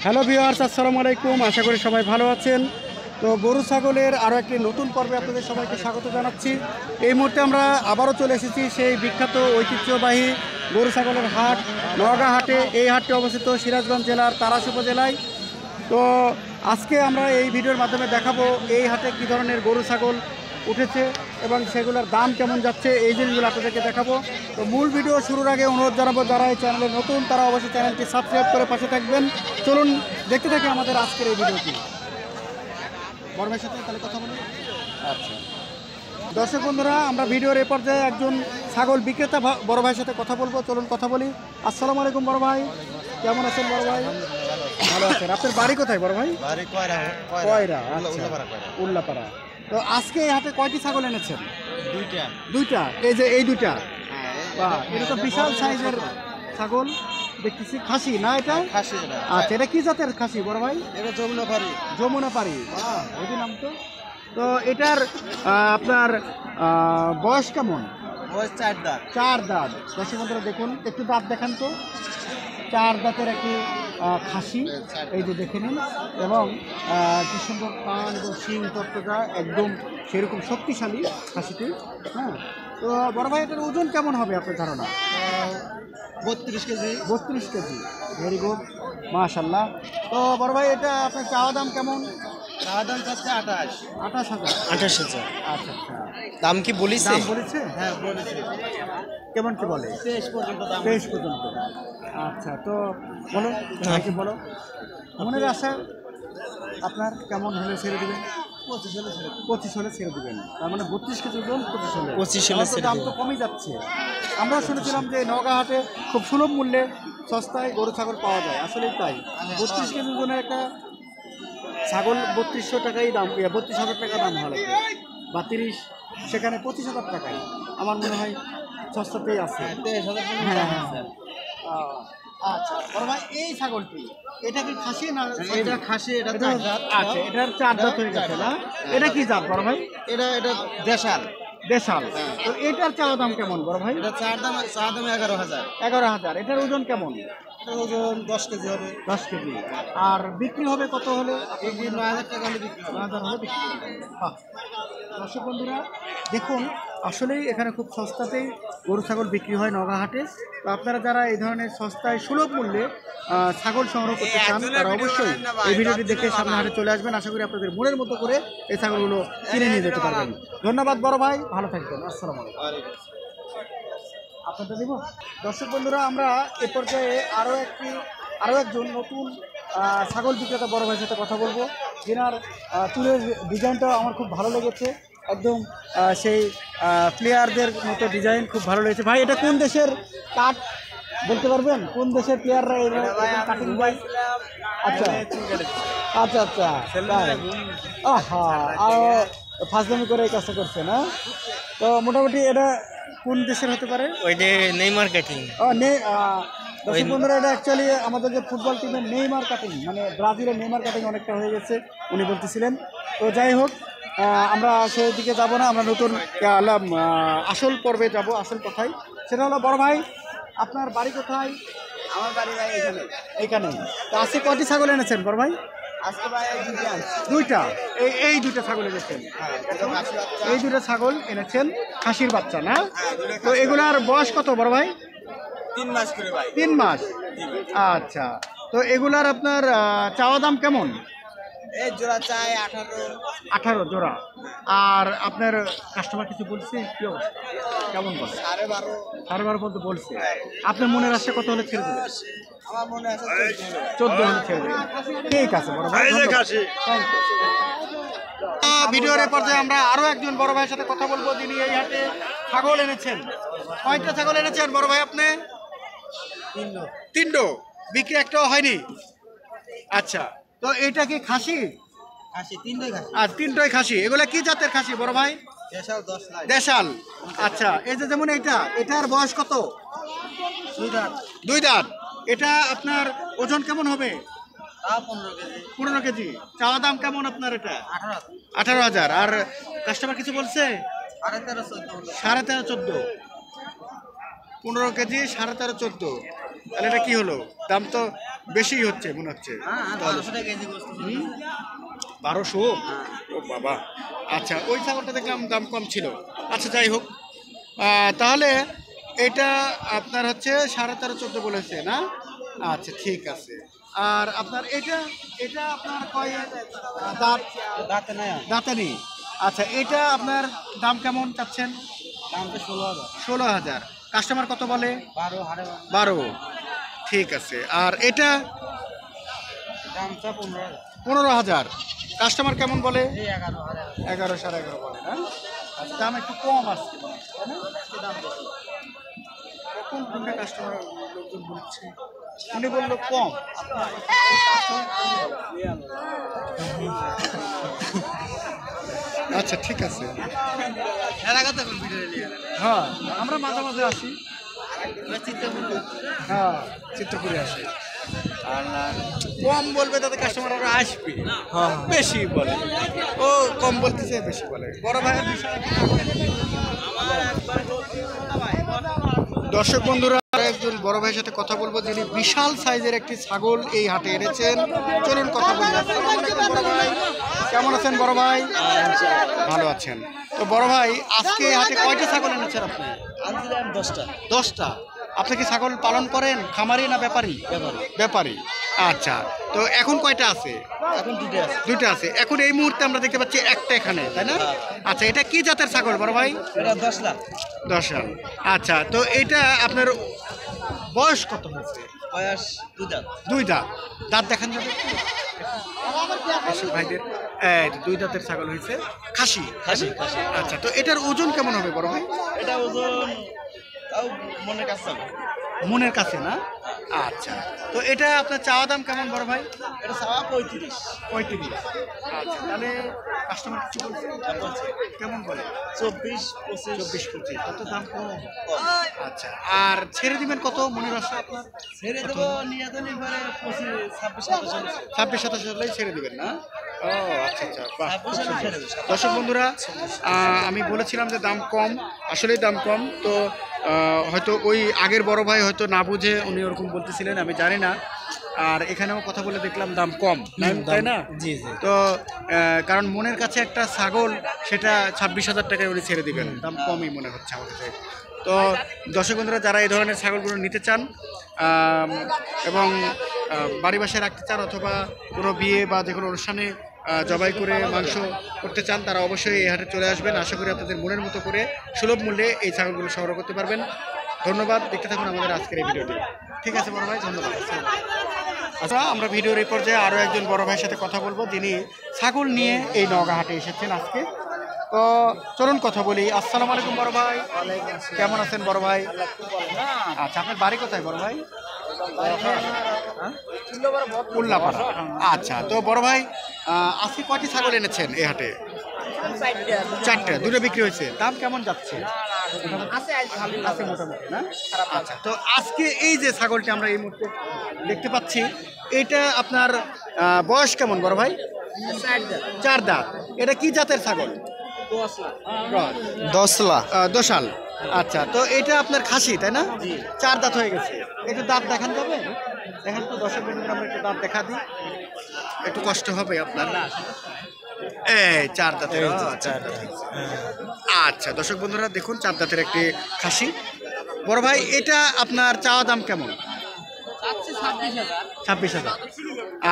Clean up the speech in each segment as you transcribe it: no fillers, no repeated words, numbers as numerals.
Hello viewers, আসসালামু আলাইকুম। আশা করি সবাই ভালো আছেন। তো গরু ছাগলের আরও একটি নতুন পর্বে আপনাদের সবাইকে স্বাগত জানাচ্ছি। এই মুহূর্তে আমরা আবারও চলে এসেছি সেই বিখ্যাত ঐতিহ্যবাহী গরু ছাগলের হাট নওগাঁ হাটে। এই হাটটি অবস্থিত সিরাজগঞ্জ জেলার তারাস উপজেলায়। তো আজকে আমরা এই ভিডিওর মাধ্যমে দেখাবো এই হাটে কী ধরনের গরু ছাগল উঠেছে এবং সেগুলোর দাম কেমন যাচ্ছে, এই জিনিসগুলো আপনাদেরকে দেখাবো। তো মূল ভিডিও শুরুর আগে অনুরোধ জানাবো, যারা এই চ্যানেলে নতুন তারা অবশ্যই চ্যানেলটি সাবস্ক্রাইব করে পাশে থাকবেন। চলুন দেখতে থাকি আমাদের আজকের এই ভিডিওটি। বড় ভাইয়ের সাথে তাহলে কথা বলি। আচ্ছা দর্শক বন্ধুরা, আমরা ভিডিওর এই পর্যায়ে একজন ছাগল বিক্রেতা বড় ভাইয়ের সাথে কথা বলবো। চলুন কথা বলি। আসসালামু আলাইকুম বড় ভাই, কেমন আছেন বড় ভাই? ভালো আছেন। আপনার বাড়ি কোথায় বড় ভাই? কয়রা, উল্লাপাড়া। তো আজকে এই হাটে কয়টি ছাগল এনেছেন? দুইটা। এই যে এই দুইটা, বাহ, এটা তো বিশাল সাইজের ছাগল দেখতেছি। খাসি না এটা? খাসি। আচ্ছা, এটা কি জাতের খাসি বড় ভাই? এটা যমুনাপাড়ি। যমুনাপাড়ি, ওই নাম তো। তো এটার আপনার বয়স কেমন? বয়স 4 দাঁত। 4 দাঁত। দর্শক বন্ধুরা দেখুন, একটু দাঁত দেখান তো। 4 দাঁতের একটি খাসি, এই যে দেখে নিন। এবং কি সুন্দর কান এবং শিং তত্ত্বটা একদম সেরকম শক্তিশালী খাসিটি। হ্যাঁ, তো বড় ভাই এটার ওজন কেমন হবে আপনার ধারণা? 32 কেজি। 32 কেজি, ভেরি গুড, মাশাল্লাহ। তো বড় ভাই এটা আপনার চাওয়া দাম কেমন? চাওয়া দাম চাচ্ছে 28,000। 28,000। আচ্ছা আচ্ছা, দাম কি বলিছে? দাম বলেছে? হ্যাঁ বলেছে। কেমন কি বলে? 23 পর্যন্ত দাম। 23 পর্যন্ত। আচ্ছা, তো বলো ভাইকে বলো, মনের আশা আপনার কেমন হলে ছেড়ে দেবেন? 25 হলে ছেড়ে দেবেন। তার মানে 32 কেজি ওজন, 25 হলে। 25 হলে ছেড়ে দাম তো কমই যাচ্ছে। আমরা শুনেছিলাম যে নওগাঁ হাটে খুব সুলভ মূল্যে সস্তায় গরু ছাগল পাওয়া যায়, আসলেই তাই। 32 কেজি ওজনের একটা ছাগল 3200 টাকাই দাম, 32,000 টাকা দাম হওয়া লাগবে, বা 30, সেখানে 25,000 টাকায় আমার মনে হয় সস্তাতেই আছে। 23,000। হ্যাঁ হ্যাঁ। আচ্ছা বড় ভাই, এই ছাগলটি এটা কি খাসি না? এটা খাসি। এটা এটা আচ্ছা, এটার 4 দাঁত হয়ে গেছে না? এটা কি জাত বড় ভাই? এটা দেশাল। দেশাল। তো এটার চাওয়া দাম কেমন বড় ভাই? এটা চা দাম 11,000। 11,000। এটার ওজন কেমন? এটার ওজন 10 কেজি হবে। 10 কেজি। আর বিক্রি হবে কত হলে? 9,000 টাকা হলে বিক্রি হবে। 9,000 হলে বিক্রি হবে। বাহ। দর্শক বন্ধুরা দেখুন, আসলেই এখানে খুব সস্তাতেই গরু ছাগল বিক্রি হয় নওগাঁ হাটে। তো আপনারা যারা এই ধরনের সস্তায় সুলভ মূল্যে ছাগল সংগ্রহ করতে চান, তারা অবশ্যই এই ভিডিওটি দেখে সামনে হাটে চলে আসবেন। আশা করি আপনাদের মনের মতো করে এই ছাগলগুলো কিনে নিয়ে যেতে পারবেন। ধন্যবাদ বড় ভাই, ভালো থাকবেন। আসসালামু আলাইকুম। আপনাদের দেব। দর্শক বন্ধুরা, আমরা এ পর্যায়ে আরও একজন নতুন ছাগল বিক্রেতা বড় ভাইয়ের সাথে কথা বলবো, যেনার চুলের ডিজাইনটা আমার খুব ভালো লেগেছে। একদম সেই প্লেয়ারদের মতো ডিজাইন খুব ভালো লেগেছে। ভাই এটা কোন দেশের কাট বলতে পারবেন? কোন দেশের প্লেয়াররা কাটিং ভাই? আচ্ছা আচ্ছা আচ্ছা, ফাজলামি করে এই কাজটা করছে না? তো মোটামুটি এটা কোন দেশের হতে পারে? ওইটা নেইমার কাটিং। দর্শক বন্ধুরা, এটা অ্যাকচুয়ালি আমাদের যে ফুটবল টিমের নেইমার কাটিং, মানে ব্রাজিলের নেইমার কাটিং অনেকটা হয়ে গেছে উনি বলতেছিলেন। তো যাই হোক, আমরা সেই দিকে যাব না, আমরা নতুন আসল পর্বে যাব। আসল কথাই সেটা হলো, বড় ভাই আপনার বাড়ি কোথায়? আমার বাড়ি ভাই এখানে। এইখানে। তো আজকে কয়টি ছাগল এনেছেন বড় ভাই? আজকে ভাই দুইটা। এই দুইটা ছাগল এনেছেন? এই দুটো ছাগল এনেছেন, খাসির বাচ্চা না? তো এগুলার বয়স কত বড় ভাই? 3 মাস করে ভাই। 3 মাস। আচ্ছা, তো এগুলার আপনার চাওয়া দাম কেমন? এই জোড়া চাই 18 জোড়া। আর আপনার কাস্টমার কিছু বলছে? কেমন বলে? 12.5। 12.5 পর্যন্ত বলছে। আপনার মনের আশা কত হলে ছেড়ে দেবেন? আমার মনে আছে 14 হলে ছেড়ে দেবেন। ঠিক আছে বড় ভাই, থ্যাংক ইউ। ভিডিওর এ পর্যায়ে আমরা আরো একজন বড় ভাইয়ের সাথে কথা বলবো, যিনি এই হাটে ছাগল এনেছেন। কয়টা ছাগল এনেছেন বড় ভাই আপনি? 3টো। বিক্রি একটাও হয়নি? আচ্ছা, তো এটা কি খাসি? খাসি 3টাই খাসি। আর 3টোই খাসি। এগুলা কি জাতের খাসি বড় ভাই? দেশাল 10 লাখ। দেশাল। আচ্ছা, এই যে যেমন এটার বয়স কত? 2 দাঁত। 2 দাঁত। এটা আপনার ওজন কেমন হবে? 15 কেজি। 15 কেজি। চাওয়া দাম কেমন আপনার এটা? 18,000। 18,000। আর কাস্টমার কিছু বলছে? 13.5 14। 13.5 14। 15 কেজি, 13.5 14। তাহলে এটা কি হলো? দাম তো বেশি হচ্ছে মনে হচ্ছে। হ্যাঁ 1200 টাকা কেজি গোস্ত। 1200? ও বাবা। আচ্ছা, ওই ছাগলটা দেখলাম দাম কম ছিল। আচ্ছা, যাই হোক। তাহলে এটা আপনার হচ্ছে 13.5-14 বলেছে না? আচ্ছা, ঠিক আছে। আর আপনার এটা এটা আপনার কয় দাঁত? দাঁতে নাই আর। দাঁতে নেই। আচ্ছা, এটা আপনার দাম কেমন চাচ্ছেন? দাম তো 16,000। 16,000। কাস্টমার কত বলে? 12 হারে 12। ঠিক আছে। আর এটা দাম তো 15,000। 15,000। কাস্টমার কেমন বলে? এই 11 হারে 11, 11.5 বলে না? আচ্ছা, দাম একটু কম আসছে মনে হচ্ছে, তাই না? আজকে দাম বেশি। কোন কোনটা কাস্টমার লোকজন বলছে? উনি বললো কম। আচ্ছা, ঠিক আছে। এর আগে তো এখন ভিডিও নিয়ে গেলেন। হ্যাঁ, আমরা মাঝে মাঝে আসি। চিত্রপুর হ্যাঁ, চিত্রপুরে আসি। আর কম বলবে তাতে কাস্টমার আরো আসবে। বেশি বলে ও, কম বলতেছে বেশি বলে। বড় ভাইয়ের বিষয়ে দর্শক বন্ধুরা, একজন বড় ভাইয়ের সাথে কথা বলবো যিনি বিশাল সাইজের একটি ছাগল এই হাটে এনেছেন। চলুন কথা বলি। আসসালামু আলাইকুম বড় ভাই, কেমন আছেন বড় ভাই? ভালো আছেন তো বড় ভাই? আজকে এই হাটে কয়টা ছাগল এনেছেন আপনি? আনছিলাম 10টা। 10টা। আপনি কি ছাগল পালন করেন, খামারি না ব্যাপারী? ব্যাপারী। আচ্ছা, তো এখন কয়টা আছে? এখন 2টা আছে। 2টা আছে। এখন এই মুহূর্তে আমরা দেখতে পাচ্ছি একটা এখানে, তাই না? আচ্ছা, এটা কি জাতের ছাগল বড় ভাই? এটা 10 লাখ। 10 সাল। আচ্ছা, তো এটা আপনার বয়স কত হয়েছে? বয়স 2 দাঁত। 2 দাঁত। দাঁত দেখান যাবে একটু? দর্শক ভাইদের, এই 2 দাঁতের ছাগল হয়েছে। খাসি? খাসি। আচ্ছা, তো এটার ওজন কেমন হবে বড় ভাই? এটা ওজন তাও মনের কাছে না। মনের কাছে না? আচ্ছা, তো এটা আপনার চাওয়া দাম কেমন বড় ভাই? এটা চাওয়া 35। 35। আচ্ছা, তাহলে কাস্টমার কিছু বলছে? কেমন বলে? 24, 25। 24-25। কত দাম কম? আচ্ছা, আর ছেড়ে দিবেন কত মনের আশা আপনার? ছেড়ে দেবো নিয়ে তো নিবারে 25, 26, 27। 26-27 হলেই ছেড়ে দিবেন না? ও আচ্ছা আচ্ছা, বাহ, খুব 26 সুন্দর। ছেড়ে দেবো। দর্শক বন্ধুরা, আমি বলেছিলাম যে দাম কম, আসলেই দাম কম। তো হয়তো ওই আগের বড় ভাই হয়তো না বুঝে উনি ওরকম বলতেছিলেন, আমি জানি না। আর এখানেও কথা বলে দেখলাম দাম কম, তাই না? জি জি। তো কারণ মনের কাছে একটা ছাগল, সেটা 26,000 টাকায় উনি ছেড়ে দিবেন, দাম কমই মনে হচ্ছে আমার কাছে। তো দর্শক বন্ধুরা, যারা এই ধরনের ছাগলগুলো নিতে চান এবং বাড়ি বাসায় রাখতে চান অথবা কোনো বিয়ে বা যে কোনো অনুষ্ঠানে জবাই করে মাংস করতে চান, তারা অবশ্যই এই হাটে চলে আসবেন। আশা করি আপনাদের মনের মতো করে সুলভ মূল্যে এই ছাগলগুলো সংগ্রহ করতে পারবেন। ধন্যবাদ, দেখতে থাকুন আমাদের আজকের এই ভিডিওটি। ঠিক আছে বড় ভাই, ধন্যবাদ। আচ্ছা, আমরা ভিডিওর এই পর্যায়ে আরও একজন বড় ভাইয়ের সাথে কথা বলবো যিনি ছাগল নিয়ে এই নওগাঁ হাটে এসেছেন আজকে। তো চলুন কথা বলি। আসসালামু আলাইকুম বড় ভাই, কেমন আছেন বড় ভাই? আচ্ছা, আপনার বাড়ি কোথায় বড় ভাই? উল্লাপাড়া। আচ্ছা, তো বড় ভাই আজকে কয়টি ছাগল এনেছেন এই হাটে? 4টে। 2টো বিক্রি হয়েছে। দাম কেমন যাচ্ছে? আছে মোটামুটি না? আচ্ছা, তো আজকে এই যে ছাগলটি আমরা এই মুহূর্তে দেখতে পাচ্ছি, এটা আপনার বয়স কেমন বড় ভাই? 4 দাঁত। এটা কি জাতের ছাগল? 10 লাখ। দোসাল। আচ্ছা, তো এটা আপনার খাসি তাই না? 4 দাঁত হয়ে গেছে। একটু দাঁত দেখান যাবে? দেখেন তো দর্শক বন্ধুরা, আমরা একটু দাঁত দেখা দিই। একটু কষ্ট হবে আপনার। এই 4 দাঁতের। আচ্ছা, দর্শক বন্ধুরা দেখুন, 4 দাঁতের একটি খাসি। বড় ভাই, এটা আপনার চাওয়া দাম কেমন? 26,000।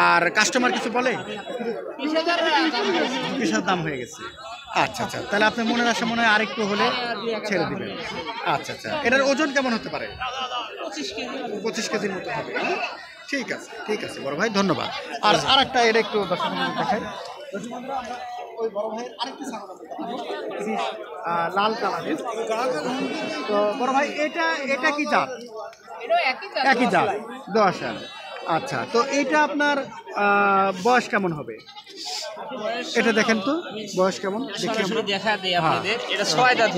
আর কাস্টমার কিছু বলে? 20,000 দাম হয়ে গেছে। আচ্ছা আচ্ছা, তাহলে আপনার মনের আশা মনে হয় আরেকটু হলে ছেড়ে দিবেন। আচ্ছা আচ্ছা, এটার ওজন কেমন হতে পারে? 25 কেজির মতো হবে। ঠিক আছে, ঠিক আছে বড় ভাই, ধন্যবাদ। আর আরেকটা এটা একটু দর্শক বন্ধুদের দেখাই। দর্শক বন্ধুরা, আমরা ওই বড় ভাইয়ের আরেকটি ছাগল আছে, লাল কালারের। তো বড় ভাই, এটা কি জাত? একই জাত। 10 সাল। আচ্ছা, তো এটা আপনার বয়স কেমন হবে? এটা দেখেন তো বয়স কেমন দেখি আমরা। দেখা দেই আপনাদের। এটা 6 দাঁত।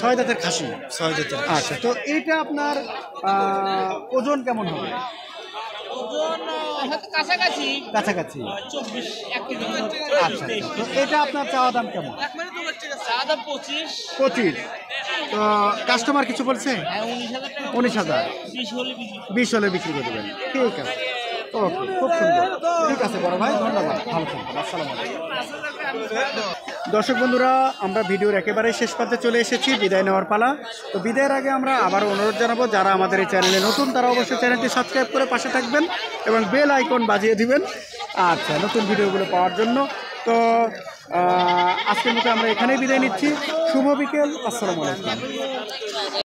6 দাঁতের খাসি। 6 দাঁতের। আচ্ছা, তো এটা আপনার ওজন কেমন হবে? ওজন হয়তো কাছাকাছি কাছাকাছি। 24 1 কেজি। আচ্ছা, তো এটা আপনার চাওয়া দাম কেমন? চা দাম 25। 25। তো কাস্টমার কিছু বলছে? হ্যাঁ 19,000 টাকা 19,000, 20 হলে বিক্রি 20 হলে বিক্রি করে দেবেন। ঠিক আছে, ওকে, খুব সুন্দর। ঠিক আছে বড় ভাই, ধন্যবাদ, ভালো থাকবেন, আসসালামু আলাইকুম। দর্শক বন্ধুরা, আমরা ভিডিওর একেবারে শেষ পর্যায়ে চলে এসেছি, বিদায় নেওয়ার পালা। তো বিদায়ের আগে আমরা আবারও অনুরোধ জানাবো, যারা আমাদের এই চ্যানেলে নতুন তারা অবশ্যই চ্যানেলটি সাবস্ক্রাইব করে পাশে থাকবেন এবং বেল আইকন বাজিয়ে দিবেন আচ্ছা নতুন ভিডিওগুলো পাওয়ার জন্য। তো আজকের মতো আমরা এখানেই বিদায় নিচ্ছি। শুভ বিকেল, আসসালামু আলাইকুম।